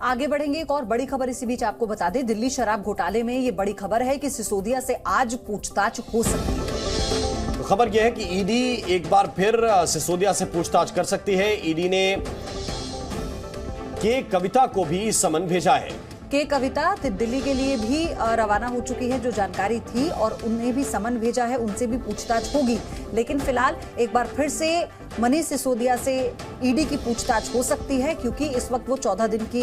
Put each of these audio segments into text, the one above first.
आगे बढ़ेंगे। एक और बड़ी खबर इसी बीच आपको बता दें, दिल्ली शराब घोटाले में ये बड़ी खबर है कि सिसोदिया से आज पूछताछ हो सकती है। तो खबर यह है कि ईडी एक बार फिर सिसोदिया से पूछताछ कर सकती है। ईडी ने के कविता को भी समन भेजा है। के कविता दिल्ली के लिए भी रवाना हो चुकी है, जो जानकारी थी, और उन्हें भी समन भेजा है, उनसे भी पूछताछ होगी। लेकिन फिलहाल एक बार फिर से मनीष सिसोदिया से ईडी की पूछताछ हो सकती है, क्योंकि इस वक्त वो 14 दिन की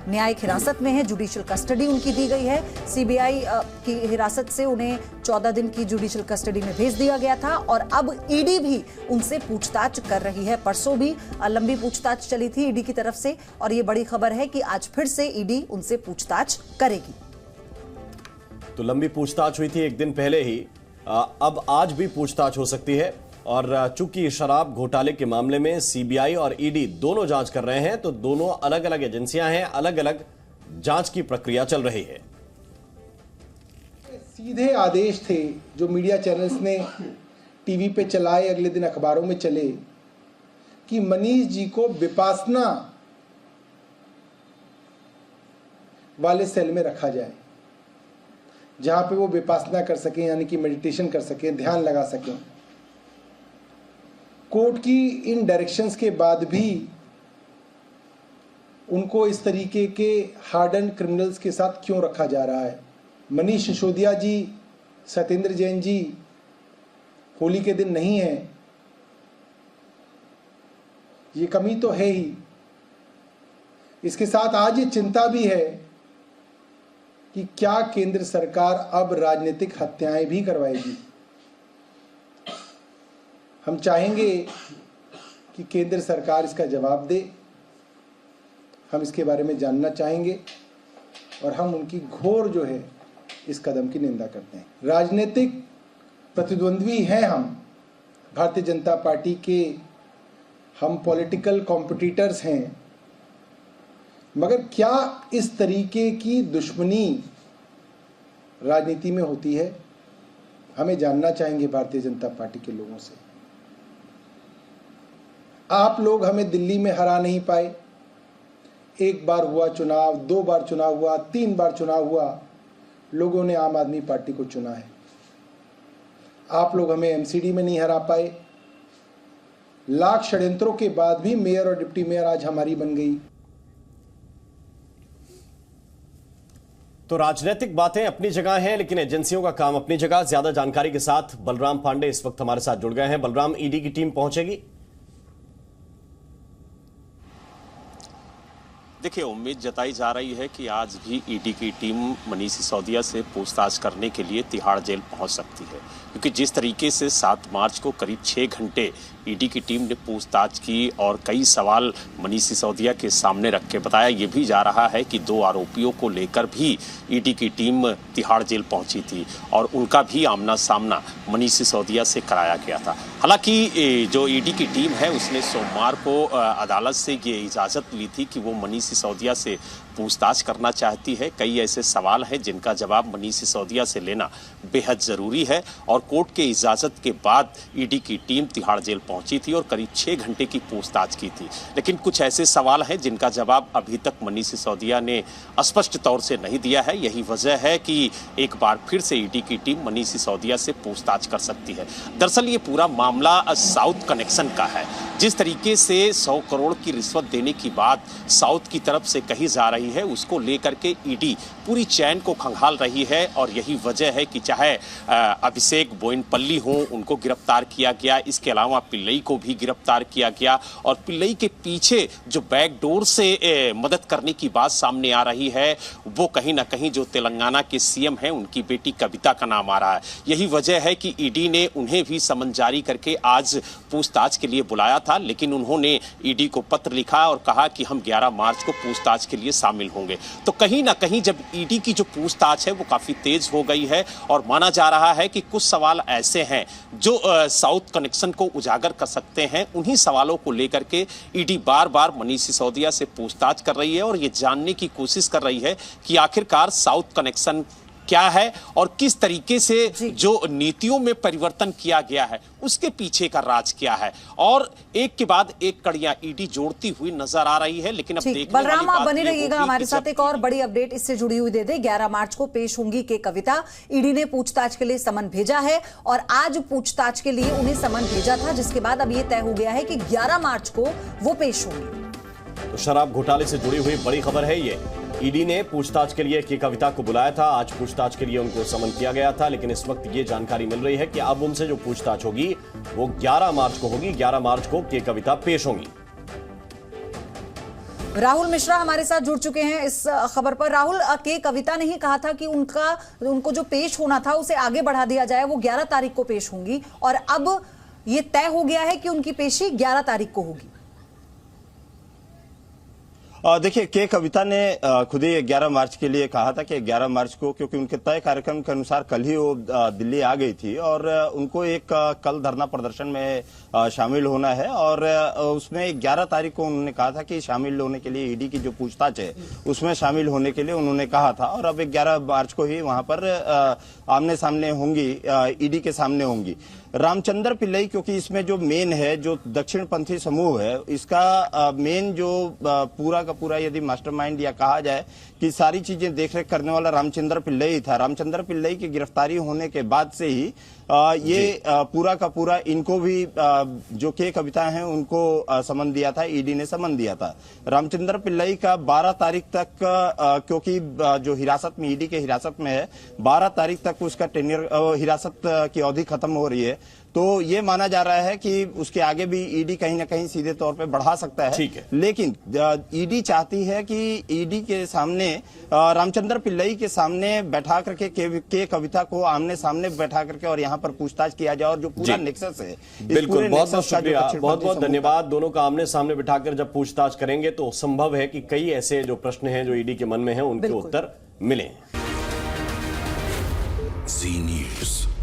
न्यायिक हिरासत में है। जुडिशियल कस्टडी उनकी दी गई है। सीबीआई की हिरासत से उन्हें 14 दिन की जुडिशियल कस्टडी में भेज दिया गया था और अब ईडी भी उनसे पूछताछ कर रही है। परसों भी लंबी पूछताछ चली थी ईडी की तरफ से, और ये बड़ी खबर है कि आज फिर से ईडी उनसे पूछताछ करेगी। तो लंबी पूछताछ हुई थी एक दिन पहले ही, अब आज भी पूछताछ हो सकती है। और चूंकि शराब घोटाले के मामले में सीबीआई और ईडी दोनों जांच कर रहे हैं, तो दोनों अलग अलग एजेंसियां हैं, अलग अलग जांच की प्रक्रिया चल रही है। सीधे आदेश थे जो मीडिया चैनल्स ने टीवी पे चलाए, अगले दिन अखबारों में चले, कि मनीष जी को विपासना वाले सेल में रखा जाए, जहां पे वो विपासना कर सकें, यानी कि मेडिटेशन कर सकें, ध्यान लगा सकें। कोर्ट की इन डायरेक्शंस के बाद भी उनको इस तरीके के हार्डन क्रिमिनल्स के साथ क्यों रखा जा रहा है? मनीष सिसोदिया जी, सत्येंद्र जैन जी होली के दिन नहीं है, ये कमी तो है ही। इसके साथ आज ये चिंता भी है कि क्या केंद्र सरकार अब राजनीतिक हत्याएं भी करवाएगी। हम चाहेंगे कि केंद्र सरकार इसका जवाब दे, हम इसके बारे में जानना चाहेंगे और हम उनकी घोर जो है इस कदम की निंदा करते हैं। राजनीतिक प्रतिद्वंद्वी हैं हम, भारतीय जनता पार्टी के हम पॉलिटिकल कॉम्पिटिटर्स हैं, मगर क्या इस तरीके की दुश्मनी राजनीति में होती है? हमें जानना चाहेंगे भारतीय जनता पार्टी के लोगों से। आप लोग हमें दिल्ली में हरा नहीं पाए। एक बार हुआ चुनाव, 2 बार चुनाव हुआ, 3 बार चुनाव हुआ, लोगों ने आम आदमी पार्टी को चुना है। आप लोग हमें एमसीडी में नहीं हरा पाए। लाख षड्यंत्रों के बाद भी मेयर और डिप्टी मेयर आज हमारी बन गई। तो राजनीतिक बातें अपनी जगह हैं, लेकिन एजेंसियों का काम अपनी जगह। ज्यादा जानकारी के साथ बलराम पांडे इस वक्त हमारे साथ जुड़ गए हैं। बलराम, ईडी की टीम पहुंचेगी? देखिए, उम्मीद जताई जा रही है कि आज भी ईडी की टीम मनीष सिसोदिया से पूछताछ करने के लिए तिहाड़ जेल पहुंच सकती है, क्योंकि जिस तरीके से 7 मार्च को करीब 6 घंटे ईडी की टीम ने पूछताछ की और कई सवाल मनीष सिसोदिया के सामने रख के बताया, ये भी जा रहा है कि 2 आरोपियों को लेकर भी ईडी की टीम तिहाड़ जेल पहुंची थी और उनका भी आमना सामना मनीष सिसोदिया से कराया गया था। हालांकि जो ईडी की टीम है उसने सोमवार को अदालत से ये इजाज़त ली थी कि वो मनीष सिसोदिया से पूछताछ करना चाहती है। कई ऐसे सवाल हैं जिनका जवाब मनीष सिसोदिया से लेना बेहद ज़रूरी है और कोर्ट के इजाज़त के बाद ईडी की टीम तिहाड़ जेल पहुंची थी और करीब 6 घंटे की पूछताछ की थी। लेकिन कुछ ऐसे सवाल हैं जिनका जवाब अभी तक मनीष सिसोदिया ने स्पष्ट तौर से नहीं दिया है। यही वजह है कि एक बार फिर से ईडी की टीम मनीष सिसोदिया से पूछताछ कर सकती है। दरअसल ये पूरा मामला साउथ कनेक्शन का है। जिस तरीके से 100 करोड़ की रिश्वत देने की बात साउथ की तरफ से कही जा रही है, उसको लेकर के ईडी पूरी चैन को खंगाल रही है और यही वजह है कि चाहे अभिषेक बोयनपल्ली हो, उनको गिरफ्तार किया गया, इसके अलावा पिल्लई को भी गिरफ्तार किया गया और पिल्लई के पीछे जो बैकडोर से मदद करने की बात सामने आ रही है, वो कहीं ना कहीं जो तेलंगाना के सीएम हैं उनकी बेटी कविता का नाम आ रहा है। यही वजह है कि ईडी ने उन्हें भी समन जारी करके आज पूछताछ के लिए बुलाया था, लेकिन उन्होंने ईडी को पत्र लिखा और कहा कि हम 11 मार्च को पूछताछ के लिए शामिल होंगे। तो कहीं ना कहीं जब ईडी की जो पूछताछ है वो काफी तेज हो गई है और माना जा रहा है कि कुछ सवाल ऐसे हैं जो साउथ कनेक्शन को उजागर कर सकते हैं। उन्हीं सवालों को लेकर के ईडी बार बार मनीष सिसोदिया से पूछताछ कर रही है और ये जानने की कोशिश कर रही है कि आखिरकार साउथ कनेक्शन क्या है और किस तरीके से जो नीतियों में परिवर्तन किया गया है उसके पीछे का राज क्या है, और एक के बाद एक कड़ियां ईडी जोड़ती हुई नजर आ रही है। लेकिन अब देखने वाली बलराम, आप बात बने ये रहिएगा होगी हमारे कि साथ। जब एक और बड़ी अपडेट इससे जुड़ी हुई दे दे। 11 मार्च को पेश होंगी के कविता। ईडी ने पूछताछ के लिए समन भेजा है और आज पूछताछ के लिए उन्हें समन भेजा था, जिसके बाद अब यह तय हो गया है कि 11 मार्च को वो पेश होंगी। तो शराब घोटाले से जुड़ी हुई बड़ी खबर है ये। ईडी ने पूछताछ के लिए के कविता को बुलाया था, आज पूछताछ के लिए उनको समन किया गया था, लेकिन इस वक्त ये जानकारी मिल रही है कि अब उनसे जो पूछताछ होगी वो 11 मार्च को होगी। 11 मार्च को के कविता पेश होंगी। राहुल मिश्रा हमारे साथ जुड़ चुके हैं इस खबर पर। राहुल, के कविता ने ही कहा था कि उनको जो पेश होना था उसे आगे बढ़ा दिया जाए, वो 11 तारीख को पेश होंगी, और अब ये तय हो गया है कि उनकी पेशी 11 तारीख को होगी। देखिए, के कविता ने खुद ही 11 मार्च के लिए कहा था कि 11 मार्च को, क्योंकि उनके तय कार्यक्रम के अनुसार कल ही वो दिल्ली आ गई थी और उनको एक कल धरना प्रदर्शन में शामिल होना है, और उसमें 11 तारीख को उन्होंने कहा था कि शामिल होने के लिए ईडी की जो पूछताछ है उसमें शामिल होने के लिए उन्होंने कहा था, और अब 11 मार्च को ही वहां पर आमने सामने होंगी, ईडी के सामने होंगी। रामचंद्र पिल्लई, क्योंकि इसमें जो मेन है, जो दक्षिणपंथी समूह है, इसका मेन जो पूरा का पूरा यदि मास्टरमाइंड या कहा जाए कि सारी चीजें देखरेख करने वाला रामचंद्र पिल्लई था। रामचंद्र पिल्लई की गिरफ्तारी होने के बाद से ही ये पूरा का पूरा इनको भी जो के कविता हैं उनको समन दिया था, ईडी ने समन दिया था। रामचंद्र पिल्लई का 12 तारीख तक, क्योंकि जो हिरासत में, ईडी के हिरासत में है, 12 तारीख तक उसका टेन्योर, हिरासत की अवधि खत्म हो रही है, तो ये माना जा रहा है कि उसके आगे भी ईडी कहीं ना कहीं सीधे तौर पे बढ़ा सकता है। ठीक है। लेकिन ईडी चाहती है कि ईडी के सामने, रामचंद्र पिल्लई के सामने बैठा करके के कविता को आमने सामने बैठा करके और यहाँ पर पूछताछ किया जाए, और जो पूरा नेक्सस है, बिल्कुल, बहुत बहुत शुक्रिया, बहुत बहुत धन्यवाद। दोनों का आमने सामने बिठाकर जब पूछताछ करेंगे तो संभव है कि कई ऐसे जो प्रश्न हैं जो ईडी के मन में हैं उनके उत्तर मिले। जी न्यूज़।